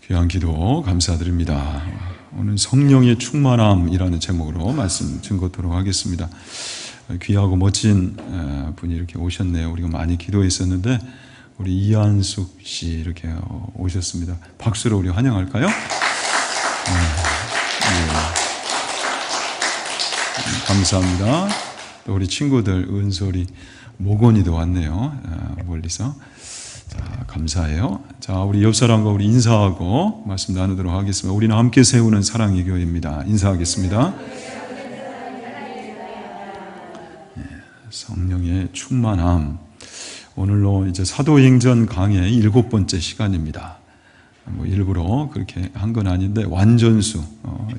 귀한 기도 감사드립니다. 오늘 성령의 충만함이라는 제목으로 말씀 증거토록 하겠습니다. 귀하고 멋진 분이 이렇게 오셨네요. 우리가 많이 기도했었는데 우리 이한숙 씨 이렇게 오셨습니다. 박수로 우리 환영할까요? 감사합니다. 또 우리 친구들 은솔이 모건이도 왔네요. 멀리서. 자, 감사해요. 자, 우리 옆 사람과 우리 인사하고 말씀 나누도록 하겠습니다. 우리는 함께 세우는 사랑의 교회입니다. 인사하겠습니다. 성령의 충만함. 오늘로 이제 사도행전 강의 7번째 시간입니다. 일부러 그렇게 한 건 아닌데 완전수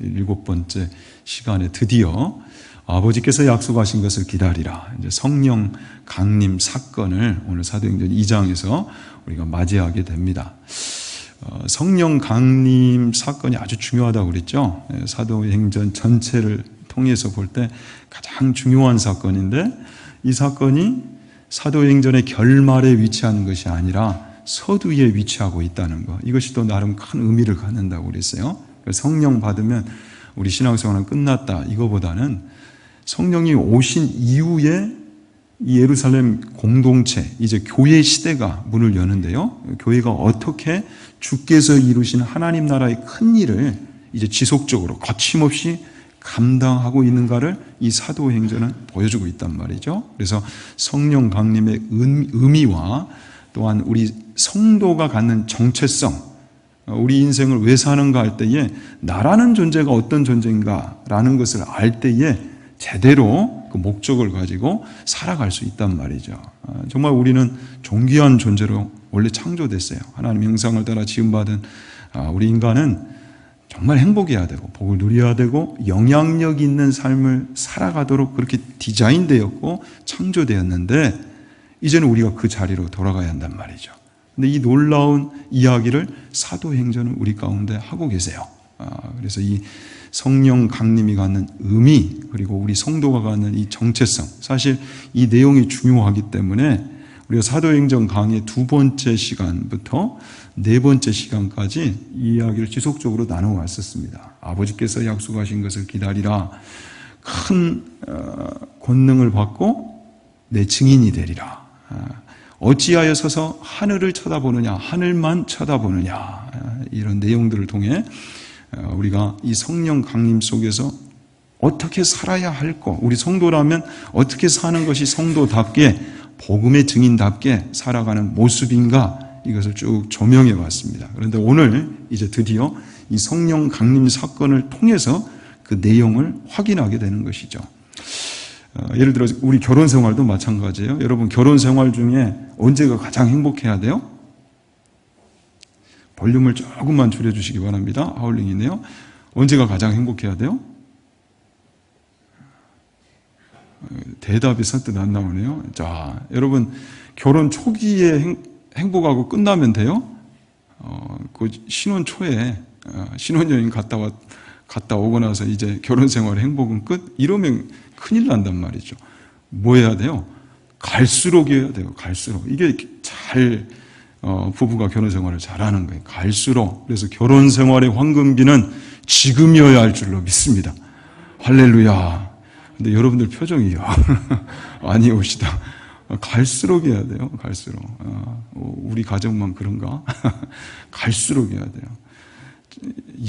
7번째 시간에 드디어 아버지께서 약속하신 것을 기다리라. 이제 성령 강림 사건을 오늘 사도행전 2장에서 우리가 맞이하게 됩니다. 성령 강림 사건이 아주 중요하다고 그랬죠. 사도행전 전체를 통해서 볼 때 가장 중요한 사건인데 이 사건이 사도행전의 결말에 위치하는 것이 아니라 서두에 위치하고 있다는 것. 이것이 또 나름 큰 의미를 갖는다고 그랬어요. 성령 받으면 우리 신앙생활은 끝났다. 이거보다는 성령이 오신 이후에 이 예루살렘 공동체, 이제 교회 시대가 문을 여는데요. 교회가 어떻게 주께서 이루신 하나님 나라의 큰 일을 이제 지속적으로 거침없이 감당하고 있는가를 이 사도행전은 보여주고 있단 말이죠. 그래서 성령 강림의 의미와 또한 우리 성도가 갖는 정체성, 우리 인생을 왜 사는가 할 때에 나라는 존재가 어떤 존재인가라는 것을 알 때에 제대로 그 목적을 가지고 살아갈 수 있단 말이죠. 정말 우리는 존귀한 존재로 원래 창조됐어요. 하나님 형상을 따라 지음받은 우리 인간은 정말 행복해야 되고 복을 누려야 되고 영향력 있는 삶을 살아가도록 그렇게 디자인되었고 창조되었는데 이제는 우리가 그 자리로 돌아가야 한단 말이죠. 근데 이 놀라운 이야기를 사도행전은 우리 가운데 하고 계세요. 그래서 이 성령 강림이 갖는 의미 그리고 우리 성도가 갖는 이 정체성, 사실 이 내용이 중요하기 때문에 우리가 사도행전 강의 2번째 시간부터 4번째 시간까지 이 이야기를 지속적으로 나눠왔었습니다. 아버지께서 약속하신 것을 기다리라. 큰 권능을 받고 내 증인이 되리라. 어찌하여 서서 하늘을 쳐다보느냐, 하늘만 쳐다보느냐, 이런 내용들을 통해 우리가 이 성령 강림 속에서 어떻게 살아야 할까, 우리 성도라면 어떻게 사는 것이 성도답게 복음의 증인답게 살아가는 모습인가, 이것을 쭉 조명해 왔습니다. 그런데 오늘 이제 드디어 이 성령 강림 사건을 통해서 그 내용을 확인하게 되는 것이죠. 예를 들어 우리 결혼 생활도 마찬가지예요. 여러분 결혼 생활 중에 언제가 가장 행복해야 돼요? 볼륨을 조금만 줄여주시기 바랍니다. 하울링이네요. 언제가 가장 행복해야 돼요? 대답이 선뜻 안 나오네요. 자, 여러분 결혼 초기에 행복하고 끝나면 돼요? 그 신혼 초에 신혼여행 갔다 오고 나서 이제 결혼 생활의 행복은 끝? 이러면 큰일 난단 말이죠. 뭐 해야 돼요? 갈수록 해야 돼요. 갈수록. 이게 잘 부부가 결혼 생활을 잘하는 거예요. 갈수록. 그래서 결혼 생활의 황금기는 지금이어야 할 줄로 믿습니다. 할렐루야. 근데 여러분들 표정이 아니 오시다. 갈수록 해야 돼요. 갈수록. 우리 가정만 그런가? 갈수록 해야 돼요.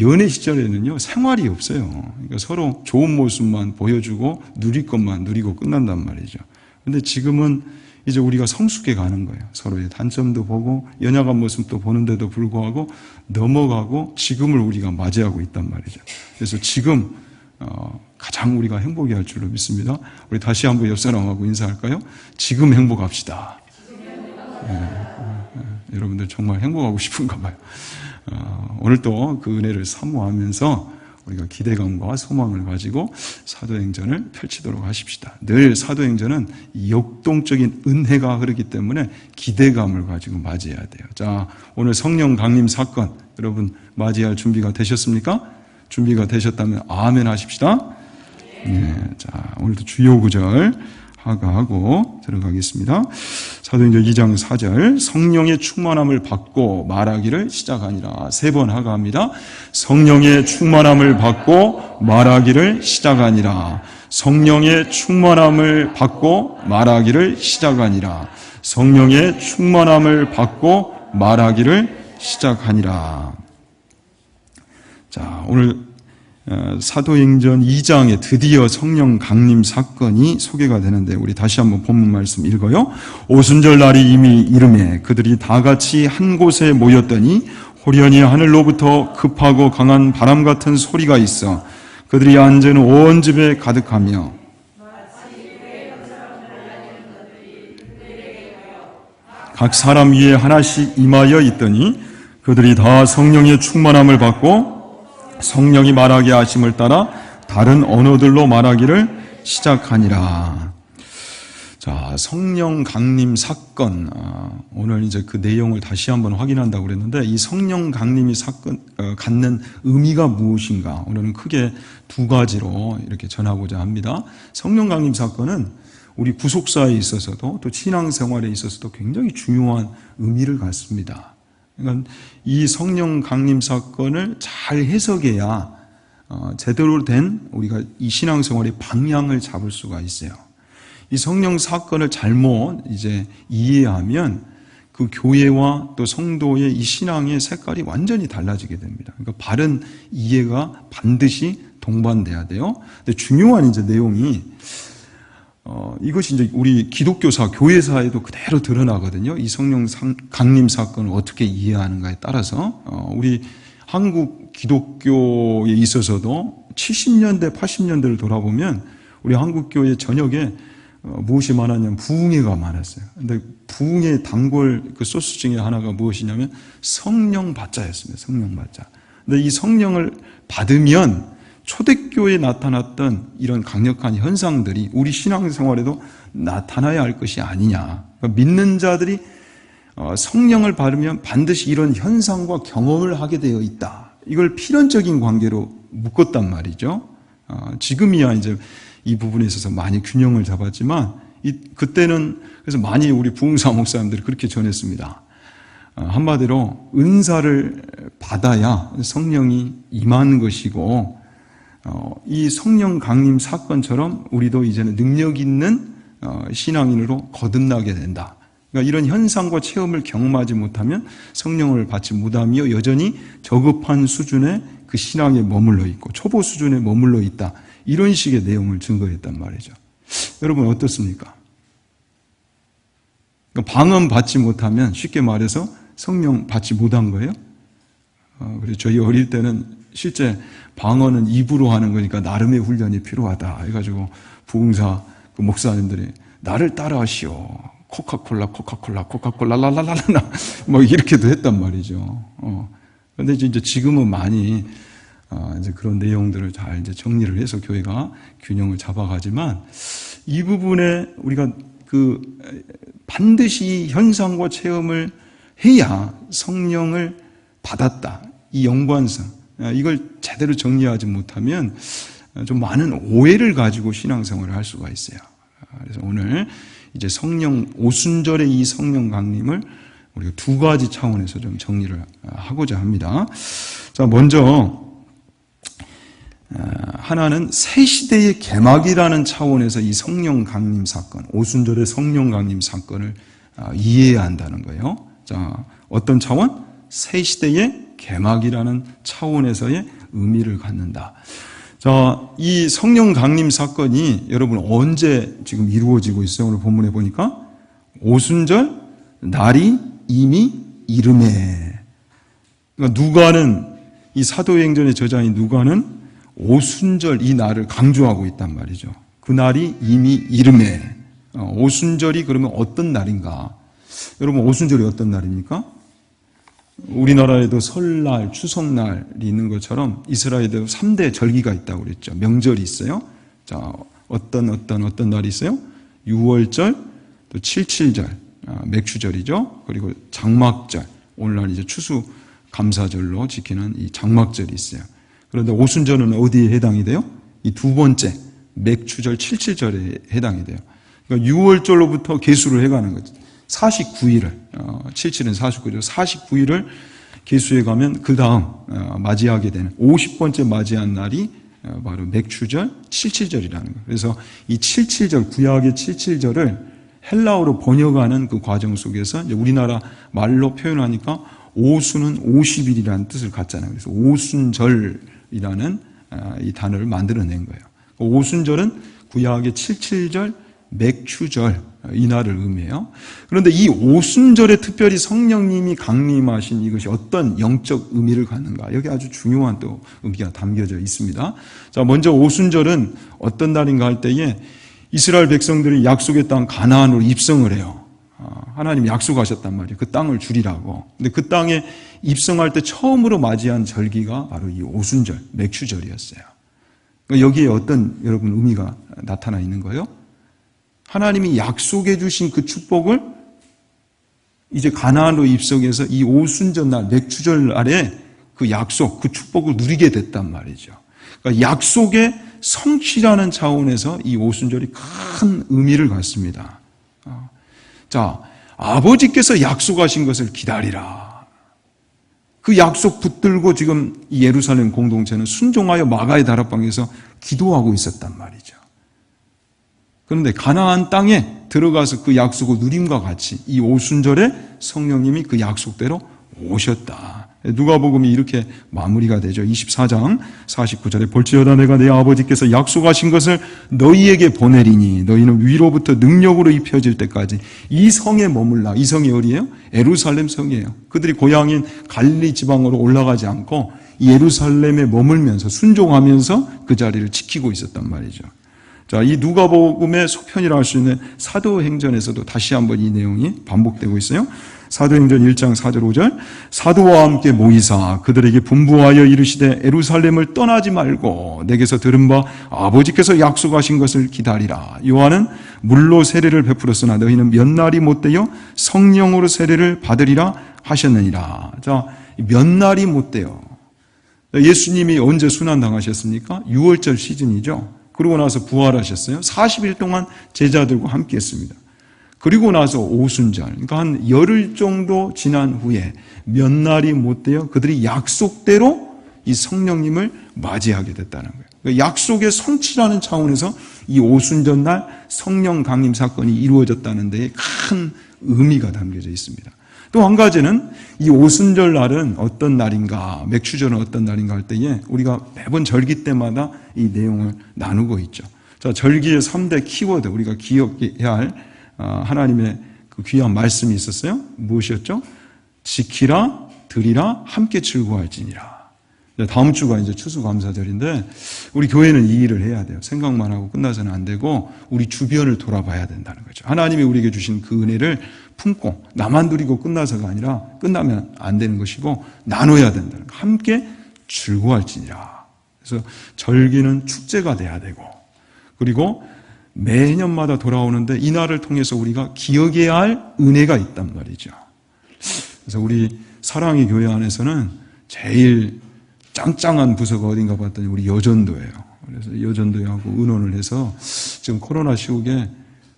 연애 시절에는요, 생활이 없어요. 그러니까 서로 좋은 모습만 보여주고 누릴 것만 누리고 끝난단 말이죠. 근데 지금은 이제 우리가 성숙해 가는 거예요. 서로의 단점도 보고 연약한 모습도 보는데도 불구하고 넘어가고 지금을 우리가 맞이하고 있단 말이죠. 그래서 지금 가장 우리가 행복해 할 줄로 믿습니다. 우리 다시 한번 옆 사람하고 인사할까요? 지금 행복합시다. 여러분들 정말 행복하고 싶은가 봐요. 오늘 또 그 은혜를 사모하면서 우리가 기대감과 소망을 가지고 사도행전을 펼치도록 하십시다. 늘 사도행전은 역동적인 은혜가 흐르기 때문에 기대감을 가지고 맞이해야 돼요. 자, 오늘 성령 강림 사건 여러분 맞이할 준비가 되셨습니까? 준비가 되셨다면 아멘 하십시다. 네, 자, 오늘도 주요 구절 하가하고 들어가겠습니다. 사도행전 2장 4절 성령의 충만함을 받고 말하기를 시작하니라. 3번 하가 합니다. 성령의 충만함을 받고 말하기를 시작하니라. 성령의 충만함을 받고 말하기를 시작하니라. 성령의 충만함을 받고 말하기를 시작하니라. 자, 오늘 사도행전 2장에 드디어 성령 강림 사건이 소개가 되는데 우리 다시 한번 본문 말씀 읽어요. 오순절 날이 이미 이르매 그들이 다 같이 한 곳에 모였더니 호련히 하늘로부터 급하고 강한 바람 같은 소리가 있어 그들이 앉은 온 집에 가득하며 각 사람 위에 하나씩 임하여 있더니 그들이 다 성령의 충만함을 받고 성령이 말하게 하심을 따라 다른 언어들로 말하기를 시작하니라. 자, 성령 강림 사건. 오늘 이제 그 내용을 다시 한번 확인한다고 그랬는데 이 성령 강림이 갖는 의미가 무엇인가? 오늘은 크게 2가지로 이렇게 전하고자 합니다. 성령 강림 사건은 우리 구속사에 있어서도 또 신앙생활에 있어서도 굉장히 중요한 의미를 갖습니다. 그러니까 이 성령 강림 사건을 잘 해석해야 제대로 된 우리가 이 신앙생활의 방향을 잡을 수가 있어요. 이 성령 사건을 잘못 이제 이해하면 그 교회와 또 성도의 이 신앙의 색깔이 완전히 달라지게 됩니다. 그러니까 바른 이해가 반드시 동반돼야 돼요. 근데 중요한 이제 내용이 이것이 이제 우리 기독교사, 교회사에도 그대로 드러나거든요. 이 성령 강림 사건을 어떻게 이해하는가에 따라서 우리 한국 기독교에 있어서도 70년대, 80년대를 돌아보면 우리 한국 교회 전역에 무엇이 많았냐면 부흥회가 많았어요. 근데 부흥회 단골 그 소스 중에 하나가 무엇이냐면 성령 받자였습니다. 성령 받자. 근데 이 성령을 받으면 초대교회에 나타났던 이런 강력한 현상들이 우리 신앙생활에도 나타나야 할 것이 아니냐. 그러니까 믿는 자들이 성령을 받으면 반드시 이런 현상과 경험을 하게 되어 있다. 이걸 필연적인 관계로 묶었단 말이죠. 지금이야 이제 이 부분에 있어서 많이 균형을 잡았지만 그때는 그래서 많이 우리 부흥사 목사님들이 그렇게 전했습니다. 한마디로 은사를 받아야 성령이 임하는 것이고 이 성령 강림 사건처럼 우리도 이제는 능력 있는 신앙인으로 거듭나게 된다. 그러니까 이런 현상과 체험을 경험하지 못하면 성령을 받지 못하며 여전히 저급한 수준의 그 신앙에 머물러 있고 초보 수준에 머물러 있다. 이런 식의 내용을 증거했단 말이죠. 여러분 어떻습니까? 그러니까 방언 받지 못하면 쉽게 말해서 성령 받지 못한 거예요. 그래서 저희 어릴 때는 실제 방언은 입으로 하는 거니까 나름의 훈련이 필요하다 해가지고 부흥사 그 목사님들이 나를 따라하시오. 코카콜라 라라라라라 뭐 이렇게도 했단 말이죠. 그런데 이제 지금은 많이 이제 그런 내용들을 잘 이제 정리를 해서 교회가 균형을 잡아가지만 이 부분에 우리가 그 반드시 현상과 체험을 해야 성령을 받았다. 이 연관성. 이걸 제대로 정리하지 못하면 좀 많은 오해를 가지고 신앙생활을 할 수가 있어요. 그래서 오늘 이제 성령 오순절의 이 성령 강림을 우리가 2가지 차원에서 좀 정리를 하고자 합니다. 자, 먼저 하나는 새 시대의 개막이라는 차원에서 이 성령 강림 사건, 오순절의 성령 강림 사건을 이해해야 한다는 거예요. 자, 어떤 차원? 새 시대의 개막이라는 차원에서의 의미를 갖는다. 자, 이 성령 강림 사건이 여러분 언제 지금 이루어지고 있어요? 오늘 본문에 보니까 오순절 날이 이미 이르매. 그러니까 누가는 이 사도행전의 저자인 누가는 오순절 이 날을 강조하고 있단 말이죠. 그 날이 이미 이르매. 오순절이 그러면 어떤 날인가? 여러분 오순절이 어떤 날입니까? 우리나라에도 설날, 추석날이 있는 것처럼 이스라엘에도 3대 절기가 있다고 그랬죠. 명절이 있어요. 자, 어떤 날이 있어요? 6월절, 또 77절, 맥추절이죠. 그리고 장막절, 오늘날 이제 추수감사절로 지키는 이 장막절이 있어요. 그런데 오순절은 어디에 해당이 돼요? 이 2번째, 맥추절, 77절에 해당이 돼요. 그러니까 6월절로부터 계수를 해가는 거죠. 49일을 77은 49죠. 49일을 계수해 가면 그 다음 맞이하게 되는 50번째 맞이한 날이 바로 맥추절 77절이라는 거예요. 그래서 이 77절, 구약의 77절을 헬라어로 번역하는 그 과정 속에서 이제 우리나라 말로 표현하니까 오순은 50일이라는 뜻을 갖잖아요. 그래서 오순절이라는 이 단어를 만들어낸 거예요. 오순절은 구약의 77절, 맥추절 이 날을 의미해요. 그런데 이 오순절에 특별히 성령님이 강림하신 이것이 어떤 영적 의미를 갖는가? 여기 아주 중요한 또 의미가 담겨져 있습니다. 자, 먼저 오순절은 어떤 날인가 할 때에 이스라엘 백성들이 약속의 땅 가나안으로 입성을 해요. 하나님 약속하셨단 말이에요. 그 땅을 주리라고. 근데 그 땅에 입성할 때 처음으로 맞이한 절기가 바로 이 오순절, 맥추절이었어요. 그러니까 여기에 어떤 여러분 의미가 나타나 있는 거예요? 하나님이 약속해 주신 그 축복을 이제 가나안으로 입성해서 이 오순절 날, 맥추절 날에 그 약속, 그 축복을 누리게 됐단 말이죠. 그러니까 약속의 성취라는 차원에서 이 오순절이 큰 의미를 갖습니다. 자, 아버지께서 약속하신 것을 기다리라. 그 약속 붙들고 지금 이 예루살렘 공동체는 순종하여 마가의 다락방에서 기도하고 있었단 말이죠. 그런데 가나안 땅에 들어가서 그 약속을 누림과 같이 이 오순절에 성령님이 그 약속대로 오셨다. 누가복음이 이렇게 마무리가 되죠. 24장 49절에 볼지어다 내가 내 아버지께서 약속하신 것을 너희에게 보내리니 너희는 위로부터 능력으로 입혀질 때까지 이 성에 머물라. 이 성이 어디예요? 예루살렘 성이에요. 그들이 고향인 갈릴리 지방으로 올라가지 않고 예루살렘에 머물면서 순종하면서 그 자리를 지키고 있었단 말이죠. 자, 이 누가복음의 소편이라 할 수 있는 사도행전에서도 다시 한번 이 내용이 반복되고 있어요. 사도행전 1장 4절 5절 사도와 함께 모이사 그들에게 분부하여 이르시되 예루살렘을 떠나지 말고 내게서 들은 바 아버지께서 약속하신 것을 기다리라. 요한은 물로 세례를 베풀었으나 너희는 몇 날이 못되어 성령으로 세례를 받으리라 하셨느니라. 자, 몇 날이 못되어. 예수님이 언제 순환당하셨습니까? 6월절 시즌이죠. 그러고 나서 부활하셨어요. 40일 동안 제자들과 함께 했습니다. 그리고 나서 오순절, 그러니까 한 열흘 정도 지난 후에 몇 날이 못되어 그들이 약속대로 이 성령님을 맞이하게 됐다는 거예요. 그러니까 약속의 성취라는 차원에서 이 오순절 날 성령 강림 사건이 이루어졌다는 데에 큰 의미가 담겨져 있습니다. 또 한 가지는 이 오순절 날은 어떤 날인가, 맥추절은 어떤 날인가 할 때에 우리가 매번 절기 때마다 이 내용을 나누고 있죠. 자, 절기의 3대 키워드, 우리가 기억해야 할 하나님의 그 귀한 말씀이 있었어요. 무엇이었죠? 지키라, 드리라, 함께 즐거워할지니라. 다음 주가 이제 추수감사절인데 우리 교회는 이 일을 해야 돼요. 생각만 하고 끝나서는 안 되고 우리 주변을 돌아봐야 된다는 거죠. 하나님이 우리에게 주신 그 은혜를 품고 나만 누리고 끝나서가 아니라 끝나면 안 되는 것이고 나눠야 된다는 거. 함께 즐거워할지니라. 그래서 절기는 축제가 돼야 되고 그리고 매년마다 돌아오는데 이 날을 통해서 우리가 기억해야 할 은혜가 있단 말이죠. 그래서 우리 사랑의 교회 안에서는 제일 짱짱한 부서가 어딘가 봤더니 우리 여전도예요. 그래서 여전도에 하고 의논을 해서 지금 코로나 시국에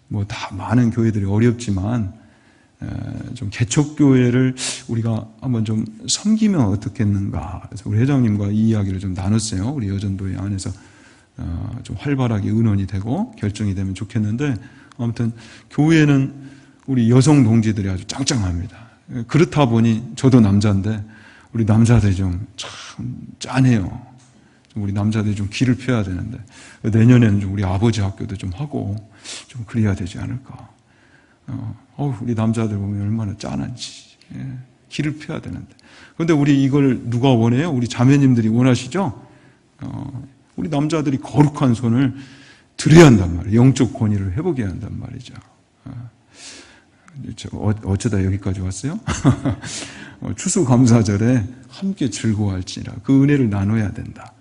뭐 다 많은 교회들이 어렵지만 좀 개척교회를 우리가 한번 좀 섬기면 어떻겠는가. 그래서 우리 회장님과 이 이야기를 좀 나눴어요. 우리 여전도회 안에서 좀 활발하게 의논이 되고 결정이 되면 좋겠는데 아무튼 교회는 우리 여성 동지들이 아주 짱짱합니다. 그렇다 보니 저도 남자인데 우리 남자들이 좀 참 짠해요. 우리 남자들이 좀 기를 펴야 되는데 내년에는 좀 우리 아버지 학교도 좀 하고 좀 그래야 되지 않을까. 우리 남자들 보면 얼마나 짠한지 기를 펴야 되는데. 그런데 우리 이걸 누가 원해요? 우리 자매님들이 원하시죠? 우리 남자들이 거룩한 손을 드려야 한단 말이에요. 영적 권위를 회복해야 한단 말이죠. 어쩌다 여기까지 왔어요? 추수감사절에 함께 즐거워할지라 그 은혜를 나눠야 된다.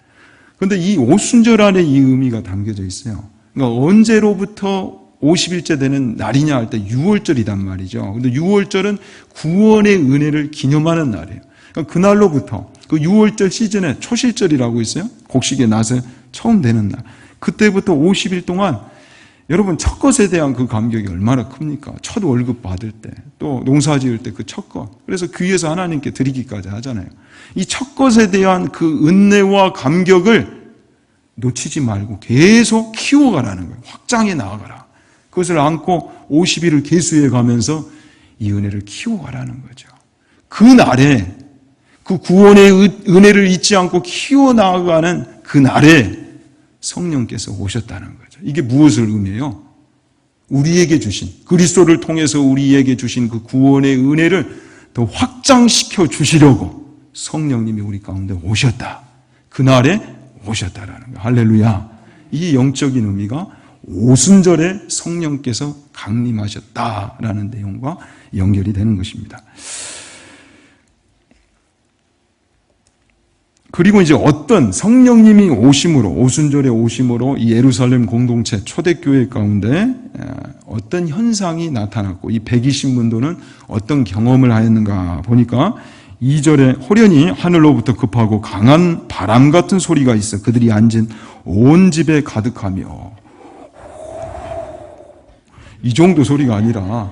그런데 이 오순절 안에 이 의미가 담겨져 있어요. 그러니까 언제로부터 50일째 되는 날이냐 할 때 6월절이단 말이죠. 근데 6월절은 구원의 은혜를 기념하는 날이에요. 그러니까 그날로부터 그 6월절 시즌에 초실절이라고 있어요. 곡식의 낫에 처음 되는 날. 그때부터 50일 동안 여러분, 첫 것에 대한 그 감격이 얼마나 큽니까? 첫 월급 받을 때, 또 농사 지을 때 그 첫 것. 그래서 귀에서 하나님께 드리기까지 하잖아요. 이 첫 것에 대한 그 은혜와 감격을 놓치지 말고 계속 키워가라는 거예요. 확장해 나아가라. 그것을 안고 50일을 계수해 가면서 이 은혜를 키워가라는 거죠. 그 날에, 그 구원의 은혜를 잊지 않고 키워나가는 그 날에 성령께서 오셨다는 거죠. 이게 무엇을 의미해요? 우리에게 주신, 그리스도를 통해서 우리에게 주신 그 구원의 은혜를 더 확장시켜 주시려고 성령님이 우리 가운데 오셨다. 그날에 오셨다라는 거예요. 할렐루야. 이 영적인 의미가 오순절에 성령께서 강림하셨다라는 내용과 연결이 되는 것입니다. 그리고 이제 어떤 성령님이 오심으로, 오순절에 오심으로 이 예루살렘 공동체 초대교회 가운데 어떤 현상이 나타났고, 이 120문도는 어떤 경험을 하였는가 보니까 2절에 호련히 하늘로부터 급하고 강한 바람 같은 소리가 있어 그들이 앉은 온 집에 가득하며, 이 정도 소리가 아니라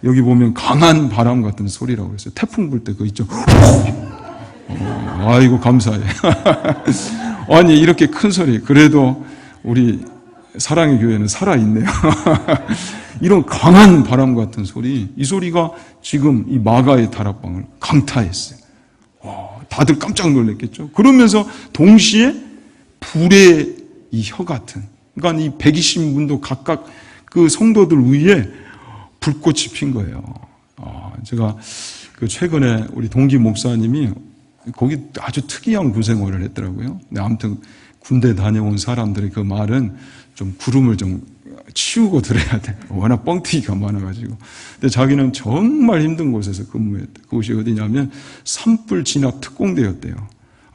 여기 보면 강한 바람 같은 소리라고 했어요. 태풍 불 때 그거 있죠. 아이고 감사해. 아니 이렇게 큰 소리, 그래도 우리 사랑의 교회는 살아있네요. 이런 강한 바람 같은 소리, 이 소리가 지금 이 마가의 다락방을 강타했어요. 다들 깜짝 놀랐겠죠. 그러면서 동시에 불의 이 혀 같은, 그러니까 이 120문도 각각 그 성도들 위에 불꽃이 핀 거예요. 제가 그 최근에 우리 동기 목사님이 거기 아주 특이한 구생활을 했더라고요. 근데 아무튼 군대 다녀온 사람들의 그 말은 좀 구름을 좀 치우고 들어야 돼. 워낙 뻥튀기가 많아가지고. 근데 자기는 정말 힘든 곳에서 근무했대. 그곳이 어디냐면 산불 진압 특공대였대요.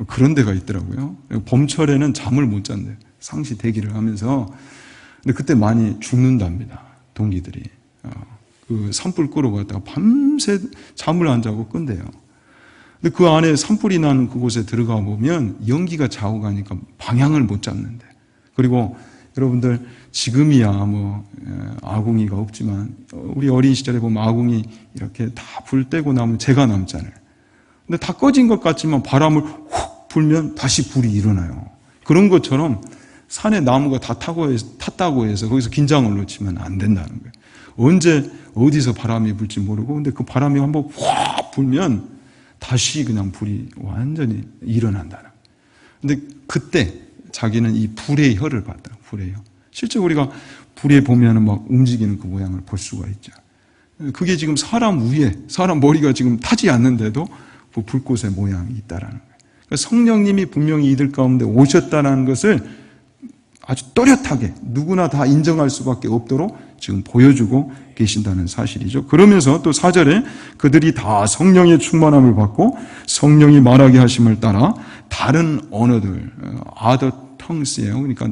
그런 데가 있더라고요. 봄철에는 잠을 못 잔대요. 상시 대기를 하면서. 근데 그때 많이 죽는답니다. 동기들이. 그 산불 끄러 갔다가 밤새 잠을 안 자고 끈대요. 근데 그 안에 산불이 나는 그곳에 들어가 보면 연기가 자고 가니까 방향을 못 잡는데. 그리고 여러분들 지금이야 뭐 아궁이가 없지만 우리 어린 시절에 보면 아궁이 이렇게 다 불 떼고 나면 재가 남잖아요. 근데 다 꺼진 것 같지만 바람을 훅 불면 다시 불이 일어나요. 그런 것처럼 산에 나무가 다 탔다고 해서 거기서 긴장을 놓치면 안 된다는 거예요. 언제 어디서 바람이 불지 모르고, 근데 그 바람이 한번 확 불면 다시 그냥 불이 완전히 일어난다는 거예요. 근데 그때 자기는 이 불의 혀를 봤다. 불의 혀. 실제 우리가 불에 보면은 막 움직이는 그 모양을 볼 수가 있죠. 그게 지금 사람 위에, 사람 머리가 지금 타지 않는데도 그 불꽃의 모양이 있다라는 거예요. 그러니까 성령님이 분명히 이들 가운데 오셨다는 것을 아주 또렷하게 누구나 다 인정할 수밖에 없도록 지금 보여주고 계신다는 사실이죠. 그러면서 또 4절에 그들이 다 성령의 충만함을 받고 성령이 말하게 하심을 따라 다른 언어들, other tongues예요. 그러니까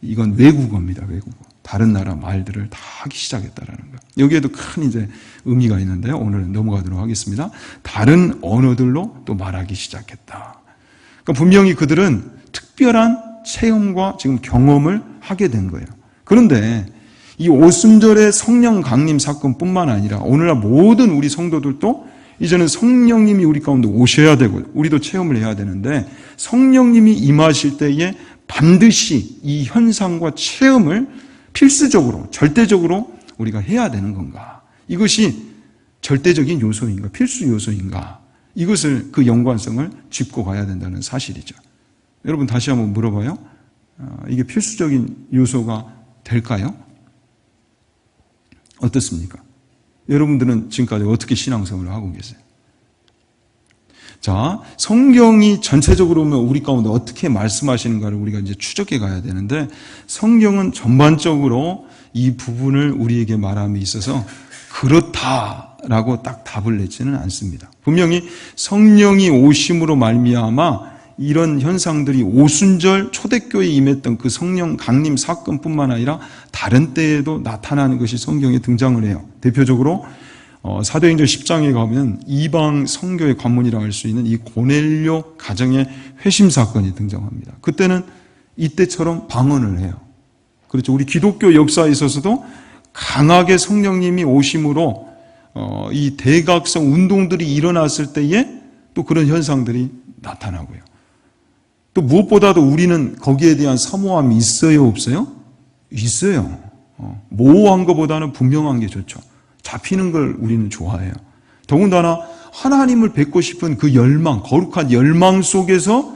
이건 외국어입니다. 외국어. 다른 나라 말들을 다 하기 시작했다라는 거예요. 여기에도 큰 이제 의미가 있는데요. 오늘은 넘어가도록 하겠습니다. 다른 언어들로 또 말하기 시작했다. 그러니까 분명히 그들은 특별한 체험과 지금 경험을 하게 된 거예요. 그런데 이 오순절의 성령 강림 사건뿐만 아니라 오늘날 모든 우리 성도들도 이제는 성령님이 우리 가운데 오셔야 되고 우리도 체험을 해야 되는데, 성령님이 임하실 때에 반드시 이 현상과 체험을 필수적으로 절대적으로 우리가 해야 되는 건가? 이것이 절대적인 요소인가? 필수 요소인가? 이것을, 그 연관성을 짚고 가야 된다는 사실이죠. 여러분 다시 한번 물어봐요. 이게 필수적인 요소가 될까요? 어떻습니까? 여러분들은 지금까지 어떻게 신앙생활을 하고 계세요? 자, 성경이 전체적으로 보면 우리 가운데 어떻게 말씀하시는가를 우리가 이제 추적해 가야 되는데, 성경은 전반적으로 이 부분을 우리에게 말함에 있어서 그렇다라고 딱 답을 내지는 않습니다. 분명히 성령이 오심으로 말미암아 이런 현상들이 오순절 초대교회에 임했던 그 성령 강림 사건뿐만 아니라 다른 때에도 나타나는 것이 성경에 등장을 해요. 대표적으로 사도행전 10장에 가면 이방 선교의 관문이라고 할 수 있는 이 고넬료 가정의 회심 사건이 등장합니다. 그때는 이때처럼 방언을 해요. 그렇죠. 우리 기독교 역사에 있어서도 강하게 성령님이 오심으로 이 대각성 운동들이 일어났을 때에 또 그런 현상들이 나타나고요. 또 무엇보다도 우리는 거기에 대한 사모함이 있어요, 없어요? 있어요. 모호한 것보다는 분명한 게 좋죠. 잡히는 걸 우리는 좋아해요. 더군다나 하나님을 뵙고 싶은 그 열망, 거룩한 열망 속에서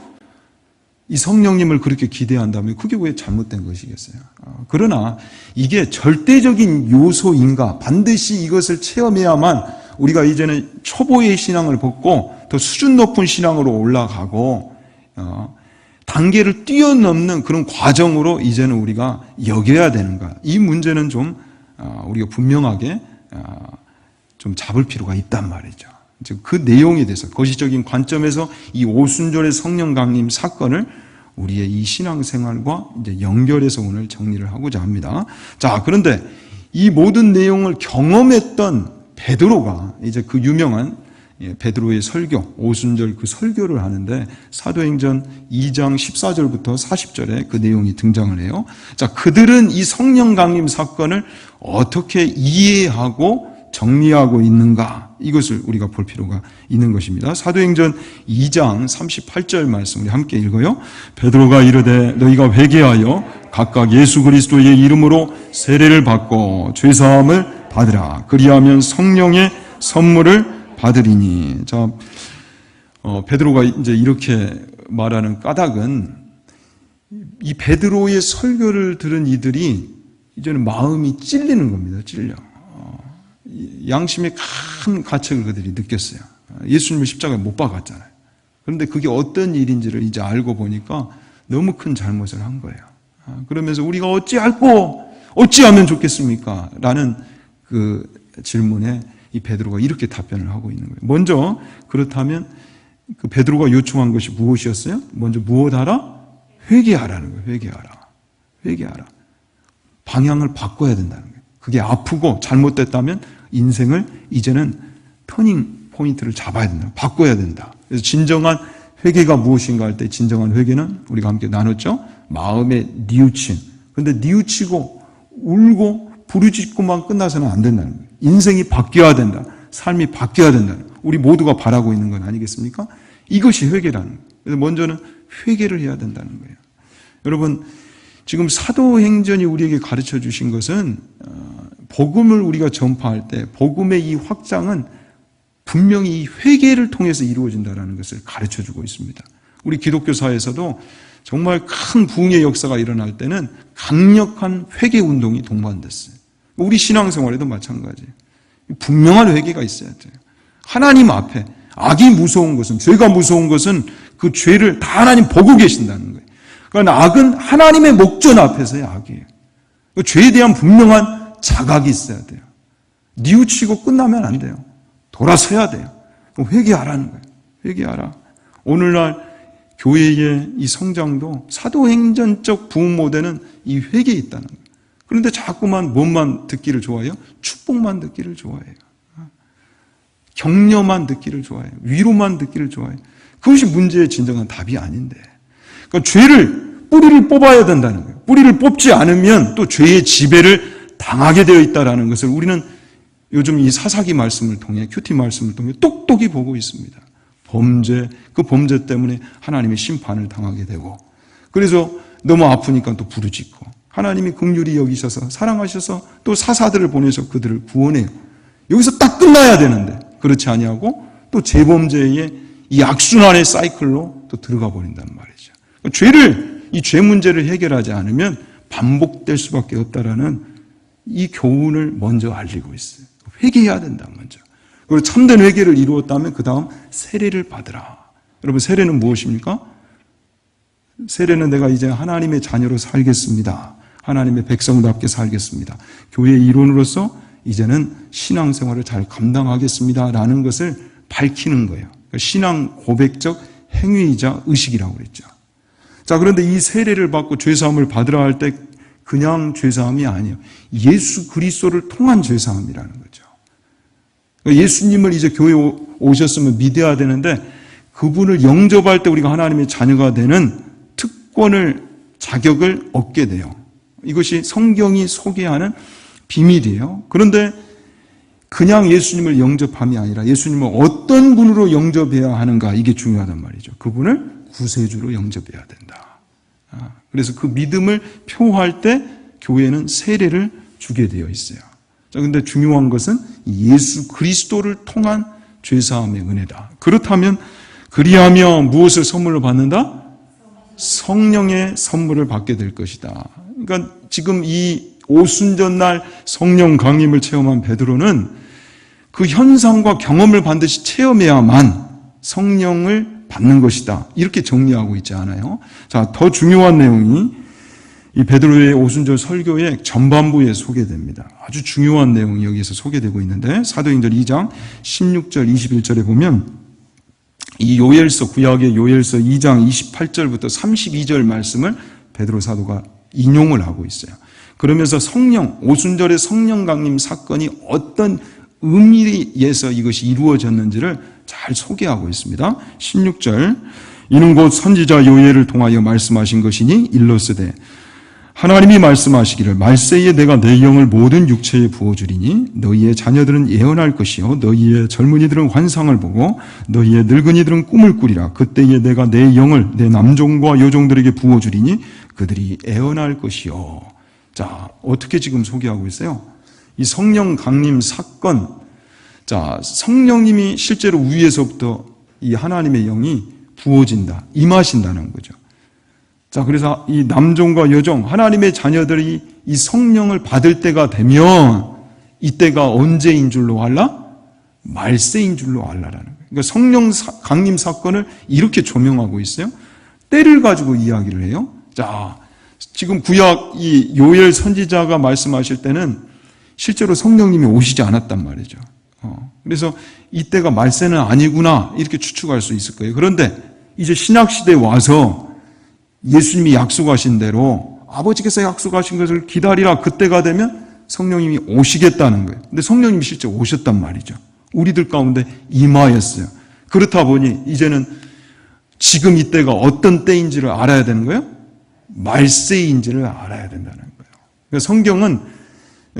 이 성령님을 그렇게 기대한다면 그게 왜 잘못된 것이겠어요? 그러나 이게 절대적인 요소인가? 반드시 이것을 체험해야만 우리가 이제는 초보의 신앙을 벗고 더 수준 높은 신앙으로 올라가고 단계를 뛰어넘는 그런 과정으로 이제는 우리가 여겨야 되는가? 이 문제는 좀 우리가 분명하게 좀 잡을 필요가 있단 말이죠. 그 내용에 대해서 거시적인 관점에서 이 오순절의 성령 강림 사건을 우리의 이 신앙생활과 이제 연결해서 오늘 정리를 하고자 합니다. 자, 그런데 이 모든 내용을 경험했던 베드로가 이제 그 유명한 베드로의 설교, 오순절 그 설교를 하는데 사도행전 2장 14절부터 40절에 그 내용이 등장을 해요. 자, 그들은 이 성령 강림 사건을 어떻게 이해하고 정리하고 있는가? 이것을 우리가 볼 필요가 있는 것입니다. 사도행전 2장 38절 말씀 우리 함께 읽어요. 베드로가 이르되 너희가 회개하여 각각 예수 그리스도의 이름으로 세례를 받고 죄사함을 받으라. 그리하면 성령의 선물을 받으리니. 자, 베드로가 이제 이렇게 말하는 까닭은 이 베드로의 설교를 들은 이들이 이제는 마음이 찔리는 겁니다. 찔려. 양심의 큰 가책을 그들이 느꼈어요. 예수님을 십자가에 못 박았잖아요. 그런데 그게 어떤 일인지를 이제 알고 보니까 너무 큰 잘못을 한 거예요. 그러면서 우리가 어찌하면 좋겠습니까? 라는 그 질문에 이 베드로가 이렇게 답변을 하고 있는 거예요. 먼저 그렇다면 그 베드로가 요청한 것이 무엇이었어요? 먼저 무엇하라? 회개하라는 거예요. 회개하라. 방향을 바꿔야 된다는 거예요. 그게 아프고 잘못됐다면 인생을 이제는 터닝 포인트를 잡아야 된다. 바꿔야 된다. 그래서 진정한 회개가 무엇인가 할 때 진정한 회개는 우리가 함께 나눴죠. 마음의 뉘우침. 그런데 뉘우치고 울고 부르짖고만 끝나서는 안 된다는 거예요. 인생이 바뀌어야 된다. 삶이 바뀌어야 된다. 우리 모두가 바라고 있는 건 아니겠습니까? 이것이 회개라는 거예요. 그래서 먼저는 회개를 해야 된다는 거예요. 여러분, 지금 사도행전이 우리에게 가르쳐 주신 것은 복음을 우리가 전파할 때 복음의 이 확장은 분명히 이 회개를 통해서 이루어진다는 것을 가르쳐 주고 있습니다. 우리 기독교사에서도 정말 큰 부흥의 역사가 일어날 때는 강력한 회개 운동이 동반됐어요. 우리 신앙생활에도 마찬가지예요. 분명한 회개가 있어야 돼요. 하나님 앞에 악이 무서운 것은, 죄가 무서운 것은 그 죄를 다 하나님 보고 계신다는 거예요. 그러니까 악은 하나님의 목전 앞에서의 악이에요. 그 죄에 대한 분명한 자각이 있어야 돼요. 뉘우치고 끝나면 안 돼요. 돌아서야 돼요. 회개하라는 거예요. 회개하라. 오늘날 교회의 이 성장도 사도행전적 부흥 모델은 이 회개에 있다는 거예요. 그런데 자꾸만 뭐만 듣기를 좋아해요? 축복만 듣기를 좋아해요. 격려만 듣기를 좋아해요. 위로만 듣기를 좋아해요. 그것이 문제의 진정한 답이 아닌데. 그러니까 죄를, 뿌리를 뽑아야 된다는 거예요. 뿌리를 뽑지 않으면 또 죄의 지배를 당하게 되어 있다는 것을 우리는 요즘 이 사사기 말씀을 통해, 큐티 말씀을 통해 똑똑히 보고 있습니다. 그 범죄 때문에 하나님의 심판을 당하게 되고, 그래서 너무 아프니까 또 부르짖고, 하나님이 긍휼히 여기셔서 사랑하셔서 또 사사들을 보내서 그들을 구원해요. 여기서 딱 끝나야 되는데 그렇지 아니하고 또 재범죄의 이 악순환의 사이클로 또 들어가 버린단 말이죠. 죄를, 이 죄 문제를 해결하지 않으면 반복될 수밖에 없다라는 이 교훈을 먼저 알리고 있어요. 회개해야 된다, 먼저. 그리고 참된 회개를 이루었다면 그 다음 세례를 받으라. 여러분, 세례는 무엇입니까? 세례는 내가 이제 하나님의 자녀로 살겠습니다. 하나님의 백성답게 살겠습니다. 교회의 일원으로서 이제는 신앙생활을 잘 감당하겠습니다. 라는 것을 밝히는 거예요. 신앙 고백적 행위이자 의식이라고 그랬죠. 자, 그런데 이 세례를 받고 죄사함을 받으라 할 때 그냥 죄사함이 아니에요. 예수 그리스도를 통한 죄사함이라는 거죠. 예수님을 이제 교회에 오셨으면 믿어야 되는데 그분을 영접할 때 우리가 하나님의 자녀가 되는 특권을, 자격을 얻게 돼요. 이것이 성경이 소개하는 비밀이에요. 그런데 그냥 예수님을 영접함이 아니라 예수님을 어떤 분으로 영접해야 하는가, 이게 중요하단 말이죠. 그분을 구세주로 영접해야 된다. 그래서 그 믿음을 표할 때 교회는 세례를 주게 되어 있어요. 자, 근데 중요한 것은 예수 그리스도를 통한 죄사함의 은혜다. 그렇다면 그리하며 무엇을 선물로 받는다? 성령의 선물을 받게 될 것이다. 그러니까 지금 이 오순절날 성령 강림을 체험한 베드로는 그 현상과 경험을 반드시 체험해야만 성령을 받는 것이다. 이렇게 정리하고 있지 않아요? 자, 더 중요한 내용이 이 베드로의 오순절 설교의 전반부에 소개됩니다. 아주 중요한 내용이 여기서 소개되고 있는데, 사도행전 2장 16절 21절에 보면 이 요엘서, 구약의 요엘서 2장 28절부터 32절 말씀을 베드로 사도가 인용을 하고 있어요. 그러면서 성령, 오순절의 성령 강림 사건이 어떤 의미에서 이것이 이루어졌는지를 잘 소개하고 있습니다. 16절, 이는 곧 선지자 요엘을 통하여 말씀하신 것이니 일러스되 하나님이 말씀하시기를 말세에 내가 내 영을 모든 육체에 부어주리니 너희의 자녀들은 예언할 것이요 너희의 젊은이들은 환상을 보고 너희의 늙은이들은 꿈을 꾸리라. 그때에 내가 내 영을 내 남종과 여종들에게 부어주리니 그들이 예언할 것이요. 자, 어떻게 지금 소개하고 있어요? 이 성령 강림 사건, 자, 성령님이 실제로 위에서부터 이 하나님의 영이 부어진다, 임하신다는 거죠. 자, 그래서 이 남종과 여종, 하나님의 자녀들이 이 성령을 받을 때가 되면 이때가 언제인 줄로 알라? 말세인 줄로 알라라는 거예요. 그러니까 성령 강림 사건을 이렇게 조명하고 있어요. 때를 가지고 이야기를 해요. 자, 지금 구약 이 요엘 선지자가 말씀하실 때는 실제로 성령님이 오시지 않았단 말이죠. 그래서 이때가 말세는 아니구나 이렇게 추측할 수 있을 거예요. 그런데 이제 신약시대에 와서 예수님이 약속하신 대로 아버지께서 약속하신 것을 기다리라. 그때가 되면 성령님이 오시겠다는 거예요. 근데 성령님이 실제 오셨단 말이죠. 우리들 가운데 임하였어요. 그렇다 보니 이제는 지금 이때가 어떤 때인지를 알아야 되는 거예요. 말세인지를 알아야 된다는 거예요. 그러니까 성경은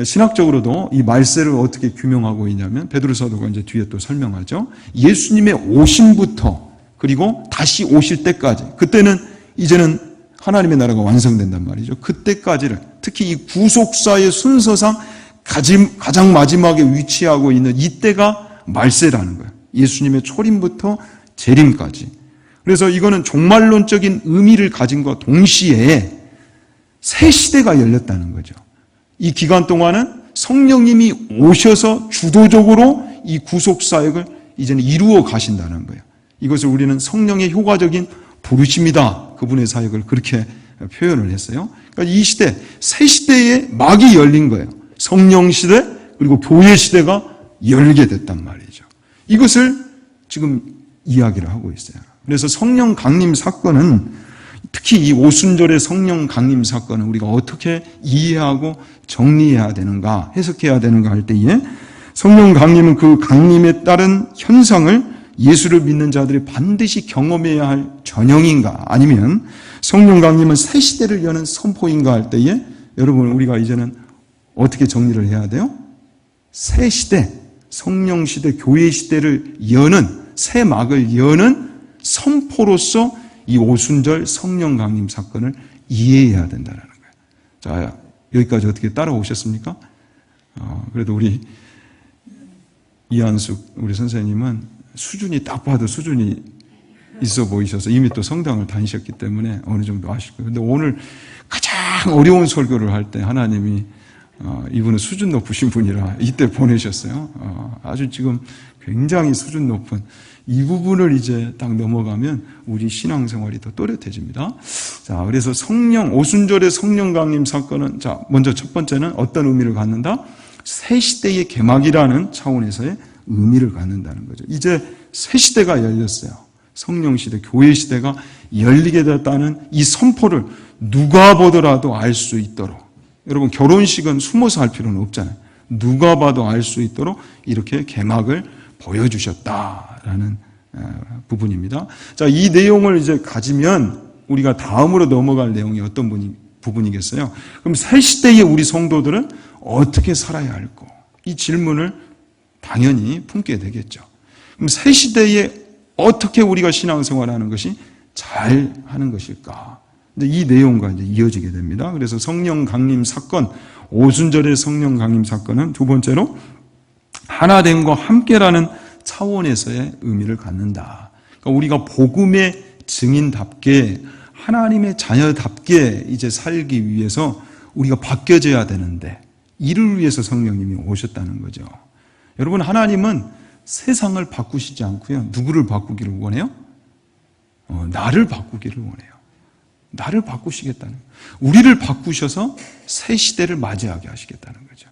신학적으로도 이 말세를 어떻게 규명하고 있냐면 베드로 사도가 이제 뒤에 또 설명하죠. 예수님의 오심부터 그리고 다시 오실 때까지, 그때는 이제는 하나님의 나라가 완성된단 말이죠. 그때까지를, 특히 이 구속사의 순서상 가장 마지막에 위치하고 있는 이때가 말세라는 거예요. 예수님의 초림부터 재림까지. 그래서 이거는 종말론적인 의미를 가진 것과 동시에 새 시대가 열렸다는 거죠. 이 기간 동안은 성령님이 오셔서 주도적으로 이 구속사역을 이제는 이루어 가신다는 거예요. 이것을 우리는 성령의 효과적인 부르심이다. 그분의 사역을 그렇게 표현을 했어요. 그러니까 이 시대, 새 시대의 막이 열린 거예요. 성령 시대 그리고 교회 시대가 열게 됐단 말이죠. 이것을 지금 이야기를 하고 있어요. 그래서 성령 강림 사건은, 특히 이 오순절의 성령 강림 사건은 우리가 어떻게 이해하고 정리해야 되는가, 해석해야 되는가 할 때에 성령 강림은 그 강림에 따른 현상을 예수를 믿는 자들이 반드시 경험해야 할 전형인가, 아니면 성령 강림은 새 시대를 여는 선포인가 할 때에 여러분 우리가 이제는 어떻게 정리를 해야 돼요? 새 시대, 성령 시대, 교회 시대를 여는, 새 막을 여는 선포로서 이 오순절 성령 강림 사건을 이해해야 된다는 거예요. 자, 여기까지 어떻게 따라오셨습니까? 그래도 우리 이한숙 우리 선생님은 수준이 딱 봐도 수준이 있어 보이셔서 이미 또 성당을 다니셨기 때문에 어느 정도 아실 거예요. 근데 오늘 가장 어려운 설교를 할 때 하나님이 이분은 수준 높으신 분이라 이때 보내셨어요. 아주 지금 굉장히 수준 높은 이 부분을 이제 딱 넘어가면 우리 신앙생활이 더 또렷해집니다. 자, 그래서 성령, 오순절의 성령 강림 사건은, 자, 먼저 첫 번째는 어떤 의미를 갖는다? 새 시대의 개막이라는 차원에서의 의미를 갖는다는 거죠. 이제 새 시대가 열렸어요. 성령 시대, 교회 시대가 열리게 됐다는 이 선포를 누가 보더라도 알 수 있도록, 여러분 결혼식은 숨어서 할 필요는 없잖아요. 누가 봐도 알 수 있도록 이렇게 개막을 보여주셨다라는 부분입니다. 자, 이 내용을 이제 가지면 우리가 다음으로 넘어갈 내용이 어떤 부분이겠어요? 그럼 새 시대의 우리 성도들은 어떻게 살아야 할까? 이 질문을 당연히 품게 되겠죠. 그럼 새 시대에 어떻게 우리가 신앙생활하는 것이 잘 하는 것일까? 이 내용과 이제 이어지게 됩니다. 그래서 성령 강림 사건, 오순절의 성령 강림 사건은 두 번째로 하나됨과 함께라는 차원에서의 의미를 갖는다. 그러니까 우리가 복음의 증인답게 하나님의 자녀답게 이제 살기 위해서 우리가 바뀌어져야 되는데 이를 위해서 성령님이 오셨다는 거죠. 여러분, 하나님은 세상을 바꾸시지 않고요. 누구를 바꾸기를 원해요? 나를 바꾸기를 원해요. 나를 바꾸시겠다는 거예요. 우리를 바꾸셔서 새 시대를 맞이하게 하시겠다는 거죠.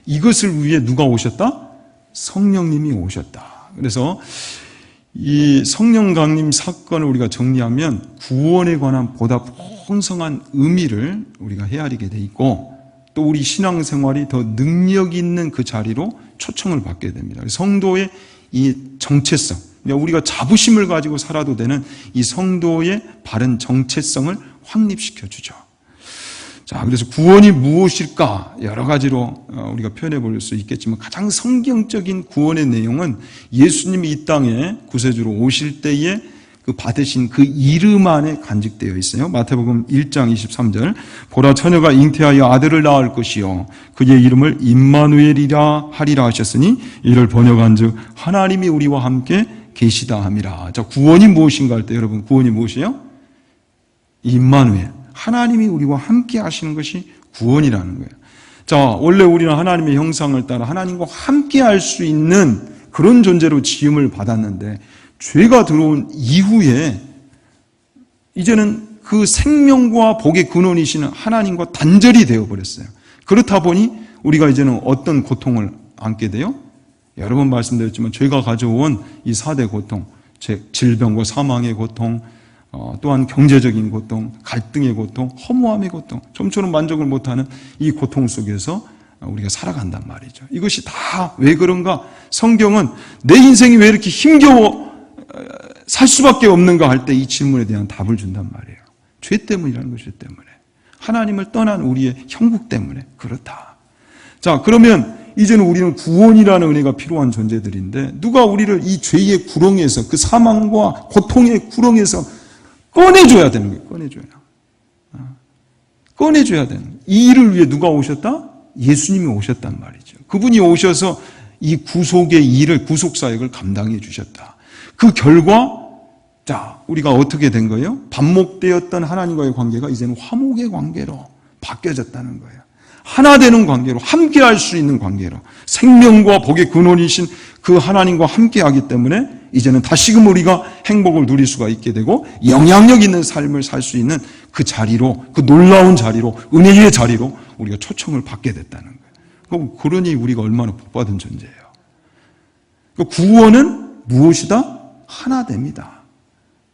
이것을 위해 누가 오셨다? 성령님이 오셨다. 그래서 이 성령 강림 사건을 우리가 정리하면 구원에 관한 보다 풍성한 의미를 우리가 헤아리게 돼 있고 또 우리 신앙생활이 더 능력 있는 그 자리로 초청을 받게 됩니다. 성도의 이 정체성, 우리가 자부심을 가지고 살아도 되는 이 성도의 바른 정체성을 확립시켜 주죠. 자, 그래서 구원이 무엇일까? 여러 가지로 우리가 표현해 볼 수 있겠지만 가장 성경적인 구원의 내용은 예수님이 이 땅에 구세주로 오실 때에 그 받으신 그 이름 안에 간직되어 있어요. 마태복음 1장 23절. 보라, 처녀가 잉태하여 아들을 낳을 것이요 그의 이름을 임마누엘이라 하리라 하셨으니 이를 번역한즉 하나님이 우리와 함께 계시다 함이라. 자, 구원이 무엇인가 할 때 여러분, 구원이 무엇이에요? 임마누엘. 하나님이 우리와 함께 하시는 것이 구원이라는 거예요. 자, 원래 우리는 하나님의 형상을 따라 하나님과 함께 할 수 있는 그런 존재로 지음을 받았는데 죄가 들어온 이후에 이제는 그 생명과 복의 근원이시는 하나님과 단절이 되어버렸어요. 그렇다 보니 우리가 이제는 어떤 고통을 안게 돼요? 여러 번 말씀드렸지만 죄가 가져온 이 4대 고통, 질병과 사망의 고통, 또한 경제적인 고통, 갈등의 고통, 허무함의 고통, 좀처럼 만족을 못하는 이 고통 속에서 우리가 살아간단 말이죠. 이것이 다 왜 그런가? 성경은 내 인생이 왜 이렇게 힘겨워 살 수밖에 없는가 할 때 이 질문에 대한 답을 준단 말이에요. 죄 때문이라는 것이 때문에. 하나님을 떠난 우리의 형국 때문에 그렇다. 자, 그러면 이제는 우리는 구원이라는 은혜가 필요한 존재들인데 누가 우리를 이 죄의 구렁에서 그 사망과 고통의 구렁에서 꺼내줘야 되는 거예요. 꺼내줘야 되는 거예요. 이 일을 위해 누가 오셨다? 예수님이 오셨단 말이죠. 그분이 오셔서 이 구속의 일을, 구속사역을 감당해 주셨다. 그 결과, 자, 우리가 어떻게 된 거예요? 반목되었던 하나님과의 관계가 이제는 화목의 관계로 바뀌어졌다는 거예요. 하나 되는 관계로, 함께 할 수 있는 관계로, 생명과 복의 근원이신 그 하나님과 함께 하기 때문에 이제는 다시금 우리가 행복을 누릴 수가 있게 되고 영향력 있는 삶을 살 수 있는 그 자리로, 그 놀라운 자리로, 은혜의 자리로 우리가 초청을 받게 됐다는 거예요. 그러니 우리가 얼마나 복받은 존재예요. 구원은 무엇이다? 하나 됩니다.